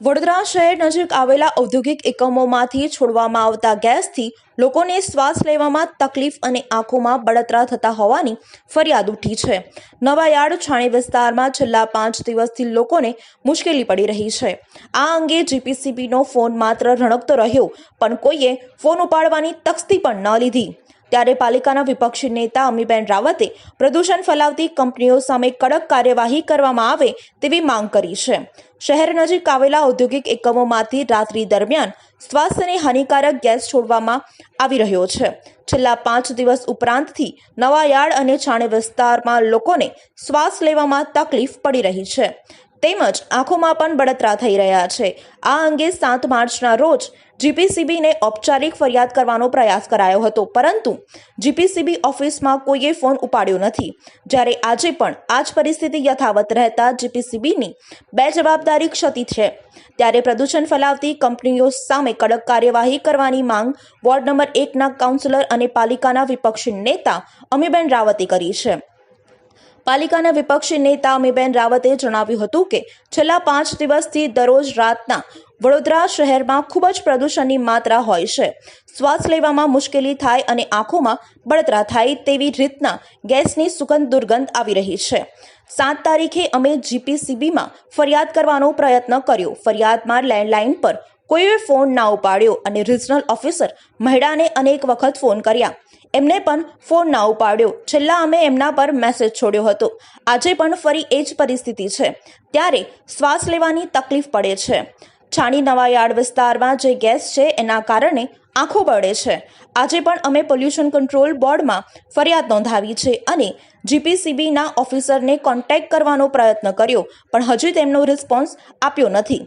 વડોદરા શહેર નજીક આવેલા ઔદ્યોગિક એકમોમાંથી છોડવામાં આવતા ગેસથી લોકોને શ્વાસ લેવામાં તકલીફ અને આંખોમાં બળતરા થતા હોવાની ફરિયાદ ઉઠી છે। નવાયાર્ડ છાણી વિસ્તારમાં છેલ્લા 5 દિવસથી લોકોને મુશ્કેલી પડી રહી છે। આ અંગે જીપીસીબીનો ફોન માત્ર રણકતો રહ્યો, પણ કોઈએ ફોન ઉપાડવાની તસ્દી પણ ન લીધી। ત્યારે પાલિકાના વિપક્ષી નેતા અમીબેન રાવતે પ્રદૂષણ ફેલાવતી કંપનીઓ સામે કડક કાર્યવાહી કરવામાં આવે તેવી માંગ કરી છે। શહેર નજીક આવેલા ઔદ્યોગિક એકમોમાંથી રાત્રિ દરમિયાન સ્વાસ્થ્યને હાનિકારક ગેસ છોડવામાં આવી રહ્યો છે। છેલ્લા 5 દિવસ ઉપરાંતથી નવાયાર્ડ અને છાણી વિસ્તારમાં લોકોને શ્વાસ લેવામાં તકલીફ પડી રહી છે, તેમજ આંખોમાં પણ બળતરા થઈ રહ્યા છે। આ અંગે 7 માર્ચના રોજ જીપીસીબીને ઔપચારિક ફરિયાદ કરવાનો પ્રયાસ કરાયો હતો, પરંતુ જીપીસીબી ઓફિસમાં કોઈએ ફોન ઉપાડ્યો નથી। જ્યારે આજે પણ આ જ પરિસ્થિતિ યથાવત રહેતા જીપીસીબીની બેજવાબદારી ક્ષતિ છે। ત્યારે પ્રદૂષણ ફેલાવતી કંપનીઓ સામે કડક કાર્યવાહી કરવાની માંગ વોર્ડ નંબર 1ના કાઉન્સિલર અને પાલિકાના વિપક્ષી નેતા અમીબેન રાવતે કરી છે। પાલિકાના વિપક્ષી નેતા અમીબેન રાવતે જણાવ્યું હતું કે છેલ્લા 5 દિવસથી દરરોજ રાતના વડોદરા શહેરમાં ખૂબ જ પ્રદૂષણની માત્રા હોય છે। શ્વાસ લેવામાં મુશ્કેલી થાય અને આંખોમાં બળતરા થાય તેવી રીતના ગેસની સુગંધ દુર્ગંધ આવી રહી છે। 7 તારીખે અમે જીપીસીબીમાં ફરિયાદ કરવાનો પ્રયત્ન કર્યો। ફરિયાદમાં લેન્ડલાઇન પર કોઈએ ફોન ના ઉપાડ્યો અને રિજનલ ઓફિસર મહેડાને અનેક વખત ફોન કર્યા, એમને પણ ફોન ના ઉપાડ્યો। છેલ્લા અમે એમના પર મેસેજ છોડ્યો હતો। આજે પણ ફરી એ જ પરિસ્થિતિ છે, ત્યારે શ્વાસ લેવાની તકલીફ પડે છે। છાણી નવાયાર્ડ વિસ્તારમાં જે ગેસ છે એના કારણે આંખો બળે છે। આજે પણ અમે પોલ્યુશન કંટ્રોલ બોર્ડમાં ફરિયાદ નોંધાવી છે અને જીપીસીબીના ઓફિસરને કોન્ટેક્ટ કરવાનો પ્રયત્ન કર્યો, પણ હજુ તેમનો રિસ્પોન્સ આપ્યો નથી।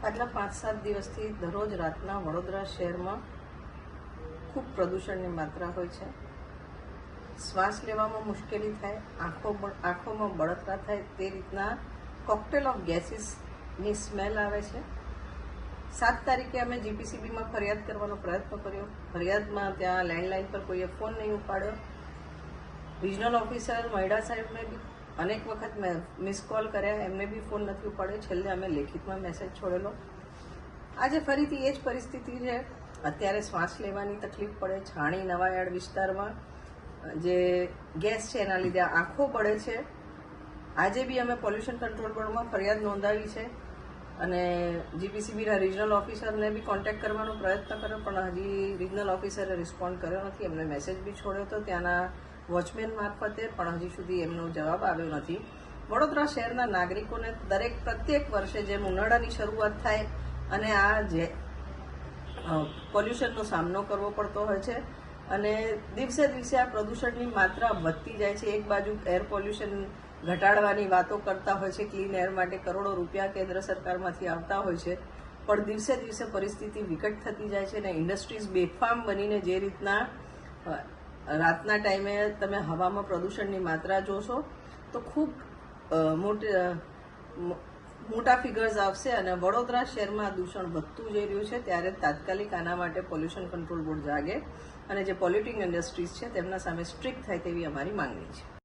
પાછલા 5-7 દિવસથી દરરોજ રાતના વડોદરા શહેરમાં ખૂબ પ્રદૂષણની માત્રા હોય છે। શ્વાસ લેવામાં મુશ્કેલી થાય, આંખોમાં બળતરા થાય, તે રીતના કોકટેલ ઓફ ગેસીસની સ્મેલ આવે છે। 7 તારીખે અમે જીપીસીબીમાં ફરિયાદ કરવાનો પ્રયત્ન કર્યો। ફરિયાદમાં ત્યાં લેન્ડલાઇન પર કોઈએ ફોન નહીં ઉપાડ્યો। રિજનલ ઓફિસર મહિડા સાહેબને બી અનેક વખત મેં મિસ કોલ કર્યા, એમને બી ફોન નથી ઉપાડ્યો। છેલ્લે અમે લેખિતમાં મેસેજ છોડેલો। આજે ફરીથી એ જ પરિસ્થિતિ છે। અત્યારે શ્વાસ લેવાની તકલીફ પડે। છાણી નવાયાર્ડ વિસ્તારમાં જે ગેસ છે એના લીધે આંખો બળે છે। આજે બી અમે પોલ્યુશન કંટ્રોલ બોર્ડમાં ફરિયાદ નોંધાવી છે અને જીપીસીબીના રિજનલ ઓફિસરને બી કોન્ટેક્ટ કરવાનો પ્રયત્ન કર્યો, પણ હજી રિજનલ ઓફિસરે રિસ્પોન્ડ કર્યો નથી। એમને મેસેજ બી છોડ્યો હતો ત્યાંના વોચમેન મારફતે, પણ હજી સુધી એમનો જવાબ આવ્યો નથી। વડોદરા શહેરના નાગરિકોને પ્રત્યેક વર્ષે જેમ ઉનાળાની શરૂઆત થાય અને આ જે પોલ્યુશનનો સામનો કરવો પડતો હોય છે અને દિવસે દિવસે આ પ્રદૂષણની માત્રા વધતી જાય છે। એક બાજુ એર પોલ્યુશન ઘટાડવાની વાતો કરતા હોય છે, ક્લીન એર માટે કરોડો રૂપિયા કેન્દ્ર સરકારમાંથી આવતા હોય છે, પણ દિવસે દિવસે પરિસ્થિતિ વિકટ થતી જાય છે અને ઇન્ડસ્ટ્રીઝ બેફામ બનીને જે રીતના રાતના ટાઈમે તમે હવામાં પ્રદૂષણની માત્રા જોશો તો ખૂબ મોટા ફિગર્સ આવશે અને વડોદરા શહેરમાં દૂષણ વધતું જઈ રહ્યું છે। ત્યારે તાત્કાલિક આના માટે પોલ્યુશન કંટ્રોલ બોર્ડ જાગે અને જે પોલ્યુટિંગ ઇન્ડસ્ટ્રીઝ છે તેમના સામે સ્ટ્રિક્ટ થાય તેવી અમારી માંગણી છે।